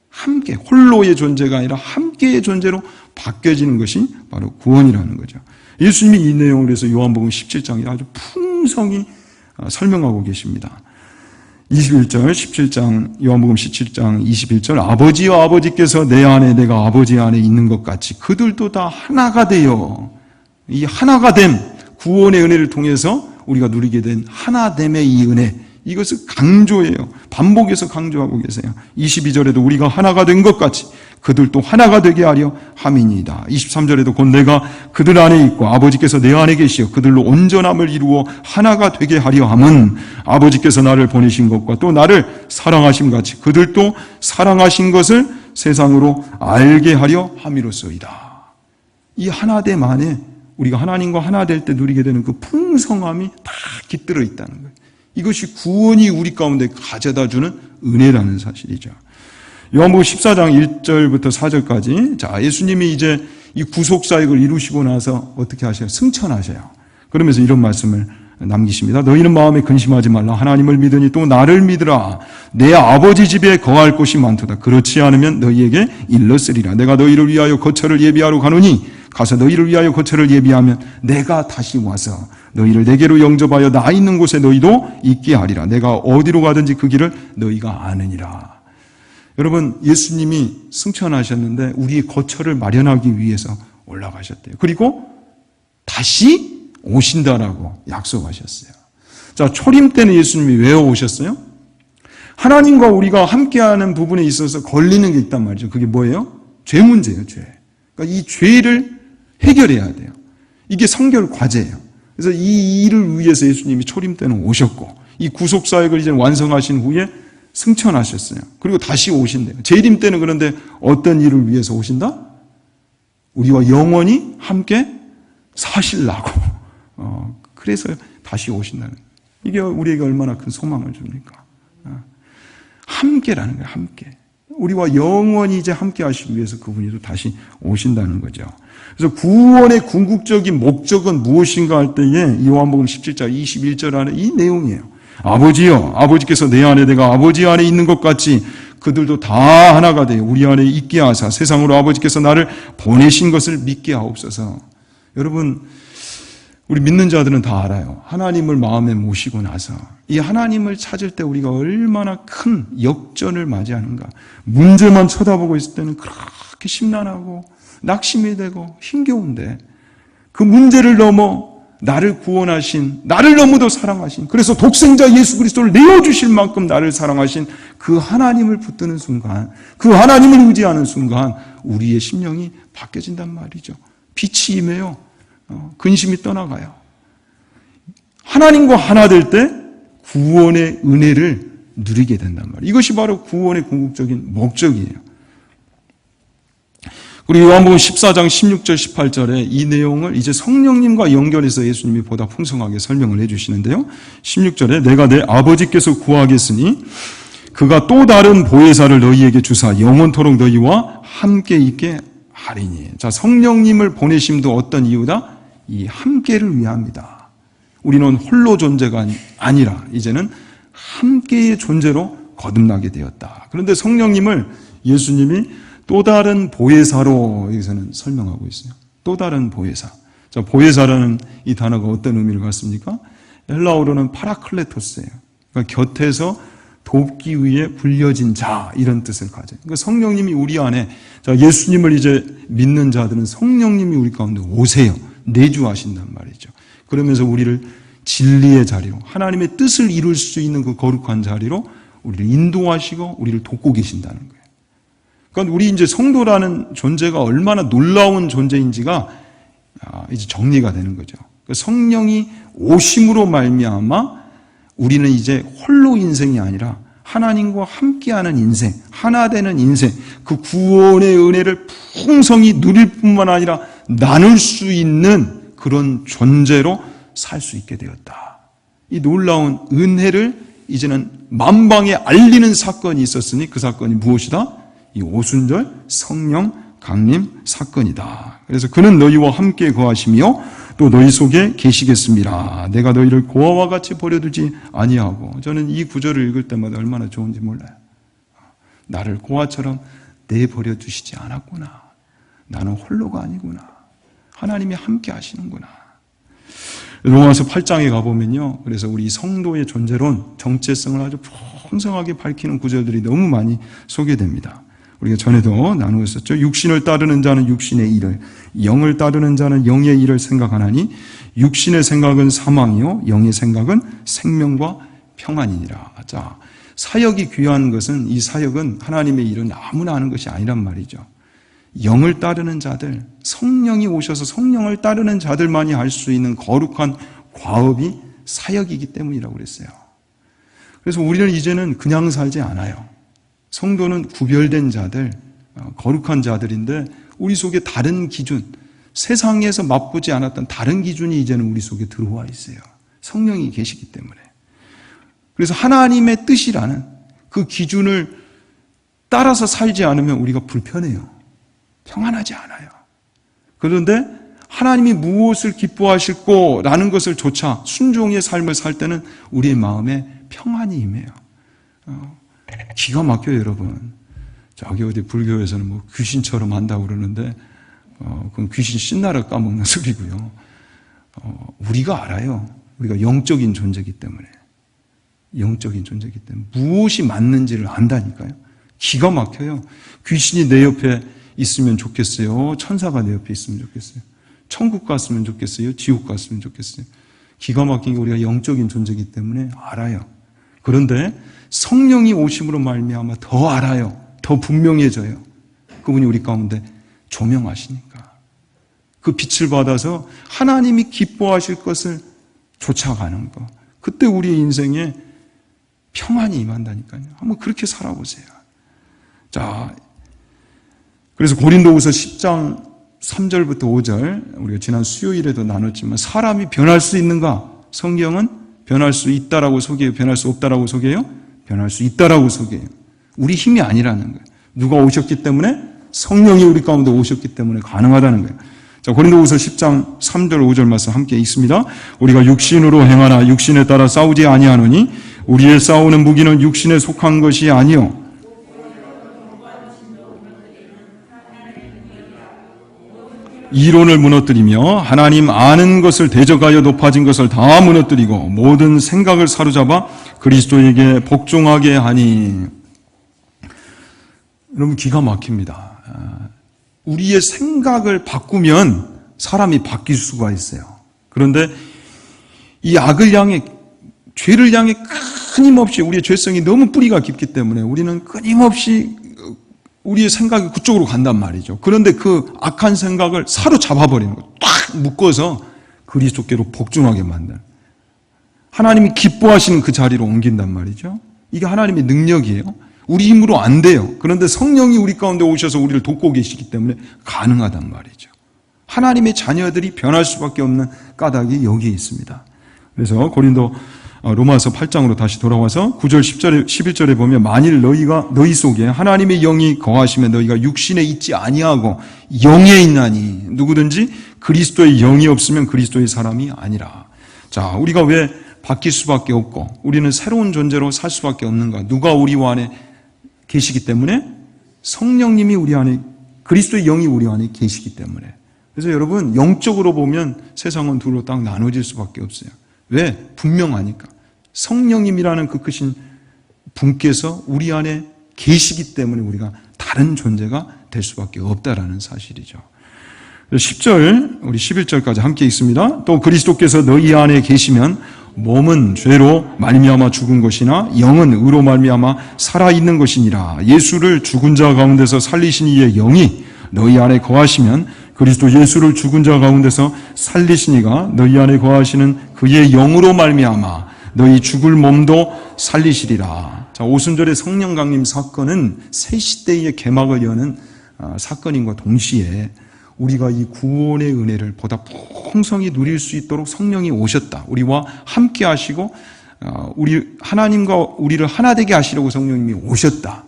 함께, 홀로의 존재가 아니라 함께의 존재로 바뀌어지는 것이 바로 구원이라는 거죠. 예수님이 이 내용을 해서 요한복음 17장에 아주 풍성히 설명하고 계십니다. 21절, 17장, 요한복음 17장 21절, 아버지여 아버지께서 내 안에 내가 아버지 안에 있는 것 같이 그들도 다 하나가 되어, 이 하나가 됨, 구원의 은혜를 통해서 우리가 누리게 된 하나됨의 이 은혜, 이것을 강조해요. 반복해서 강조하고 계세요. 22절에도 우리가 하나가 된 것 같이 그들도 하나가 되게 하려 함이니이다. 23절에도 곧 내가 그들 안에 있고 아버지께서 내 안에 계시어 그들로 온전함을 이루어 하나가 되게 하려 함은 아버지께서 나를 보내신 것과 또 나를 사랑하심 같이 그들도 사랑하신 것을 세상으로 알게 하려 함이로소이다. 이 하나됨 안에 우리가 하나님과 하나 될 때 누리게 되는 그 풍성함이 다 깃들어 있다는 거예요. 이것이 구원이 우리 가운데 가져다주는 은혜라는 사실이죠. 요한복음 14장 1절부터 4절까지, 자, 예수님이 이제 이 구속사역을 이루시고 나서 어떻게 하셔요? 승천하셔요. 그러면서 이런 말씀을 남기십니다. 너희는 마음에 근심하지 말라. 하나님을 믿으니 또 나를 믿으라. 내 아버지 집에 거할 곳이 많도다. 그렇지 않으면 너희에게 일렀으리라. 내가 너희를 위하여 거처를 예비하러 가노니 가서 너희를 위하여 거처를 예비하면 내가 다시 와서 너희를 내게로 영접하여 나 있는 곳에 너희도 있게 하리라. 내가 어디로 가든지 그 길을 너희가 아느니라. 여러분, 예수님이 승천하셨는데 우리의 거처를 마련하기 위해서 올라가셨대요. 그리고 다시 오신다라고 약속하셨어요. 자, 초림 때는 예수님이 왜 오셨어요? 하나님과 우리가 함께하는 부분에 있어서 걸리는 게 있단 말이죠. 그게 뭐예요? 죄 문제예요, 죄. 그러니까 이 죄를 해결해야 돼요. 이게 성결 과제예요. 그래서 이 일을 위해서 예수님이 초림 때는 오셨고, 이 구속사역을 이제 완성하신 후에 승천하셨어요. 그리고 다시 오신대요. 재림 때는 그런데 어떤 일을 위해서 오신다? 우리와 영원히 함께 사시려고. 그래서 다시 오신다는 거예요. 이게 우리에게 얼마나 큰 소망을 줍니까? 함께라는 거예요, 함께. 우리와 영원히 이제 함께 하시기 위해서 그분이 또 다시 오신다는 거죠. 그래서 구원의 궁극적인 목적은 무엇인가 할 때에 이 요한복음 17장 21절 안에 이 내용이에요. 아버지여, 아버지께서 내 안에 내가 아버지 안에 있는 것 같이 그들도 다 하나가 되어 우리 안에 있게 하사 세상으로 아버지께서 나를 보내신 것을 믿게 하옵소서. 여러분, 우리 믿는 자들은 다 알아요. 하나님을 마음에 모시고 나서 이 하나님을 찾을 때 우리가 얼마나 큰 역전을 맞이하는가. 문제만 쳐다보고 있을 때는 그렇게 심란하고 낙심이 되고 힘겨운데 그 문제를 넘어 나를 구원하신, 나를 너무도 사랑하신, 그래서 독생자 예수 그리스도를 내어주실 만큼 나를 사랑하신 그 하나님을 붙드는 순간, 그 하나님을 의지하는 순간 우리의 심령이 바뀌어진단 말이죠. 빛이 임해요. 근심이 떠나가요. 하나님과 하나 될 때 구원의 은혜를 누리게 된단 말이에요. 이것이 바로 구원의 궁극적인 목적이에요. 그리고 요한복음 14장 16절 18절에 이 내용을 이제 성령님과 연결해서 예수님이 보다 풍성하게 설명을 해주시는데요. 16절에 내가 내 아버지께서 구하겠으니 그가 또 다른 보혜사를 너희에게 주사 영원토록 너희와 함께 있게 하리니. 자, 성령님을 보내심도 어떤 이유다? 이 함께를 위함이다. 우리는 홀로 존재가 아니라 이제는 함께의 존재로 거듭나게 되었다. 그런데 성령님을 예수님이 또 다른 보혜사로 여기서는 설명하고 있어요. 또 다른 보혜사. 자, 보혜사라는 이 단어가 어떤 의미를 갖습니까? 헬라어로는 파라클레토스예요. 그러니까 곁에서 돕기 위해 불려진 자, 이런 뜻을 가져요. 그러니까 성령님이 우리 안에, 자, 예수님을 이제 믿는 자들은 성령님이 우리 가운데 오세요. 내주하신단 말이죠. 그러면서 우리를 진리의 자리로, 하나님의 뜻을 이룰 수 있는 그 거룩한 자리로 우리를 인도하시고 우리를 돕고 계신다는 거예요. 그러니까 우리 이제 성도라는 존재가 얼마나 놀라운 존재인지가 이제 정리가 되는 거죠. 성령이 오심으로 말미암아 우리는 이제 홀로 인생이 아니라 하나님과 함께하는 인생, 하나 되는 인생, 그 구원의 은혜를 풍성히 누릴 뿐만 아니라 나눌 수 있는 그런 존재로 살 수 있게 되었다. 이 놀라운 은혜를 이제는 만방에 알리는 사건이 있었으니 그 사건이 무엇이다? 이 오순절 성령 강림 사건이다. 그래서 그는 너희와 함께 거하시며 또 너희 속에 계시겠습니다. 내가 너희를 고아와 같이 버려두지 아니하고. 저는 이 구절을 읽을 때마다 얼마나 좋은지 몰라요. 나를 고아처럼 내버려 두시지 않았구나. 나는 홀로가 아니구나. 하나님이 함께 하시는구나. 로마서 8장에 가보면요. 그래서 우리 성도의 존재론, 정체성을 아주 풍성하게 밝히는 구절들이 너무 많이 소개됩니다. 우리가 전에도 나누었었죠. 육신을 따르는 자는 육신의 일을, 영을 따르는 자는 영의 일을 생각하나니 육신의 생각은 사망이요 영의 생각은 생명과 평안이니라. 자, 사역이 귀한 것은 이 사역은 하나님의 일은 아무나 하는 것이 아니란 말이죠. 영을 따르는 자들, 성령이 오셔서 성령을 따르는 자들만이 할 수 있는 거룩한 과업이 사역이기 때문이라고 그랬어요. 그래서 우리는 이제는 그냥 살지 않아요. 성도는 구별된 자들, 거룩한 자들인데 우리 속에 다른 기준, 세상에서 맛보지 않았던 다른 기준이 이제는 우리 속에 들어와 있어요. 성령이 계시기 때문에. 그래서 하나님의 뜻이라는 그 기준을 따라서 살지 않으면 우리가 불편해요. 평안하지 않아요. 그런데 하나님이 무엇을 기뻐하실 거라는 것을 조차 순종의 삶을 살 때는 우리의 마음에 평안이 임해요. 기가 막혀요, 여러분. 저기 어디 불교에서는 뭐 귀신처럼 한다고 그러는데, 그건 귀신 신나라 까먹는 소리고요. 우리가 알아요. 우리가 영적인 존재이기 때문에. 영적인 존재이기 때문에. 무엇이 맞는지를 안다니까요. 기가 막혀요. 귀신이 내 옆에 있으면 좋겠어요? 천사가 내 옆에 있으면 좋겠어요? 천국 갔으면 좋겠어요? 지옥 갔으면 좋겠어요? 기가 막힌 게 우리가 영적인 존재이기 때문에 알아요. 그런데 성령이 오심으로 말미암아 더 알아요. 더 분명해져요. 그분이 우리 가운데 조명하시니까. 그 빛을 받아서 하나님이 기뻐하실 것을 쫓아가는 것. 그때 우리의 인생에 평안이 임한다니까요. 한번 그렇게 살아보세요. 자, 그래서 고린도후서 10장 3절부터 5절, 우리가 지난 수요일에도 나눴지만 사람이 변할 수 있는가? 성경은 변할 수 있다라고 소개해요. 변할 수 없다라고 소개해요. 변할 수 있다라고 소개해요. 우리 힘이 아니라는 거예요. 누가 오셨기 때문에? 성령이 우리 가운데 오셨기 때문에 가능하다는 거예요. 자, 고린도후서 10장 3절 5절 말씀 함께 읽습니다. 우리가 육신으로 행하나 육신에 따라 싸우지 아니하노니 우리의 싸우는 무기는 육신에 속한 것이 아니요 이론을 무너뜨리며 하나님 아는 것을 대적하여 높아진 것을 다 무너뜨리고 모든 생각을 사로잡아 그리스도에게 복종하게 하니. 여러분, 기가 막힙니다. 우리의 생각을 바꾸면 사람이 바뀔 수가 있어요. 그런데 이 악을 향해, 죄를 향해 끊임없이, 우리의 죄성이 너무 뿌리가 깊기 때문에 우리는 끊임없이 우리의 생각이 그쪽으로 간단 말이죠. 그런데 그 악한 생각을 사로잡아버리는 거예요. 딱 묶어서 그리스도께로 복종하게 만드는, 하나님이 기뻐하시는 그 자리로 옮긴단 말이죠. 이게 하나님의 능력이에요. 우리 힘으로 안 돼요. 그런데 성령이 우리 가운데 오셔서 우리를 돕고 계시기 때문에 가능하단 말이죠. 하나님의 자녀들이 변할 수밖에 없는 까닭이 여기에 있습니다. 그래서 로마서 8장으로 다시 돌아와서 9절, 10절에, 11절에 보면 만일 너희 속에 하나님의 영이 거하시면 너희가 육신에 있지 아니하고 영에 있나니. 누구든지 그리스도의 영이 없으면 그리스도의 사람이 아니라. 자, 우리가 왜 바뀔 수밖에 없고 우리는 새로운 존재로 살 수밖에 없는가? 누가 우리 안에 계시기 때문에? 성령님이 우리 안에, 그리스도의 영이 우리 안에 계시기 때문에. 그래서 여러분, 영적으로 보면 세상은 둘로 딱 나눠질 수밖에 없어요. 왜? 분명하니까. 성령님이라는 그 크신 분께서 우리 안에 계시기 때문에 우리가 다른 존재가 될 수밖에 없다라는 사실이죠. 10절, 우리 11절까지 함께 읽습니다. 또 그리스도께서 너희 안에 계시면 몸은 죄로 말미암아 죽은 것이나 영은 의로 말미암아 살아있는 것이니라. 예수를 죽은 자 가운데서 살리신 이의 영이 너희 안에 거하시면 그리스도 예수를 죽은 자 가운데서 살리신 이가 너희 안에 거하시는 그의 영으로 말미암아 너희 죽을 몸도 살리시리라. 자, 오순절의 성령 강림 사건은 새 시대의 개막을 여는 사건인과 동시에 우리가 이 구원의 은혜를 보다 풍성히 누릴 수 있도록 성령이 오셨다. 우리와 함께 하시고 하나님과 우리를 하나 되게 하시려고 성령님이 오셨다.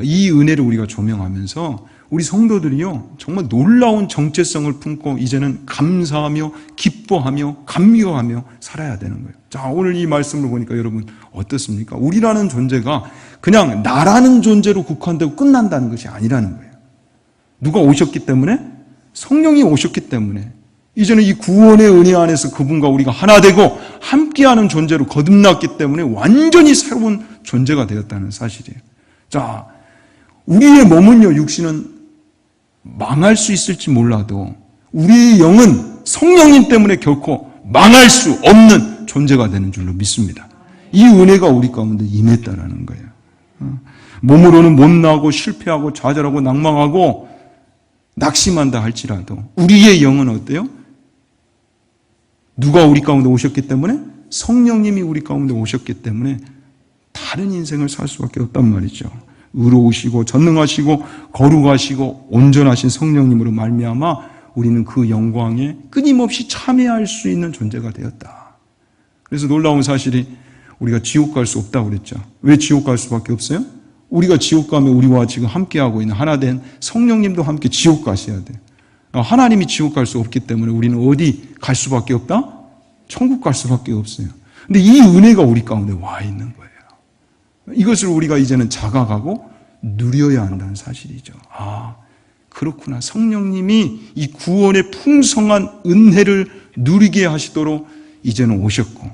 이 은혜를 우리가 조명하면서 우리 성도들이요, 정말 놀라운 정체성을 품고 이제는 감사하며 기뻐하며 감격하며 살아야 되는 거예요. 자, 오늘 이 말씀을 보니까 여러분 어떻습니까? 우리라는 존재가 그냥 나라는 존재로 국한되고 끝난다는 것이 아니라는 거예요. 누가 오셨기 때문에? 성령이 오셨기 때문에 이제는 이 구원의 은혜 안에서 그분과 우리가 하나 되고 함께하는 존재로 거듭났기 때문에 완전히 새로운 존재가 되었다는 사실이에요. 자, 우리의 몸은요, 육신은 망할 수 있을지 몰라도 우리의 영은 성령님 때문에 결코 망할 수 없는 존재가 되는 줄로 믿습니다. 이 은혜가 우리 가운데 임했다라는 거예요. 몸으로는 못나고 실패하고 좌절하고 낭망하고 낙심한다 할지라도 우리의 영은 어때요? 누가 우리 가운데 오셨기 때문에? 성령님이 우리 가운데 오셨기 때문에 다른 인생을 살 수밖에 없단 말이죠. 의로우시고 전능하시고 거룩하시고 온전하신 성령님으로 말미암아 우리는 그 영광에 끊임없이 참여할 수 있는 존재가 되었다. 그래서 놀라운 사실이 우리가 지옥 갈 수 없다고 그랬죠. 왜 지옥 갈 수밖에 없어요? 우리가 지옥 가면 우리와 지금 함께하고 있는 하나 된 성령님도 함께 지옥 가셔야 돼요. 하나님이 지옥 갈 수 없기 때문에 우리는 어디 갈 수밖에 없다? 천국 갈 수밖에 없어요. 근데 이 은혜가 우리 가운데 와 있는 거예요. 이것을 우리가 이제는 자각하고 누려야 한다는 사실이죠. 아, 그렇구나. 성령님이 이 구원의 풍성한 은혜를 누리게 하시도록 이제는 오셨고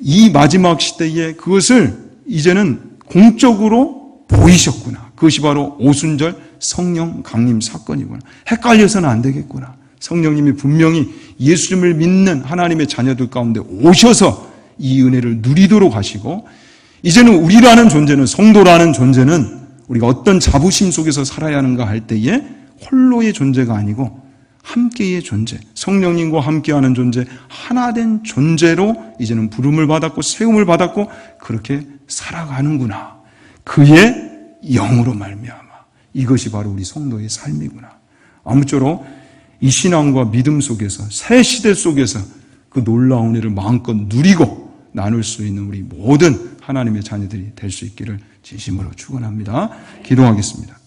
이 마지막 시대에 그것을 이제는 공적으로 보이셨구나. 그것이 바로 오순절 성령 강림 사건이구나. 헷갈려서는 안 되겠구나. 성령님이 분명히 예수님을 믿는 하나님의 자녀들 가운데 오셔서 이 은혜를 누리도록 하시고, 이제는 우리라는 존재는, 성도라는 존재는 우리가 어떤 자부심 속에서 살아야 하는가 할 때에 홀로의 존재가 아니고 함께의 존재, 성령님과 함께하는 존재, 하나된 존재로 이제는 부름을 받았고 세움을 받았고 그렇게 살아가는구나. 그의 영으로 말미암아. 이것이 바로 우리 성도의 삶이구나. 아무쪼록 이 신앙과 믿음 속에서, 새 시대 속에서 그 놀라운 은혜를 마음껏 누리고 나눌 수 있는 우리 모든 하나님의 자녀들이 될 수 있기를 진심으로 축원합니다. 기도하겠습니다.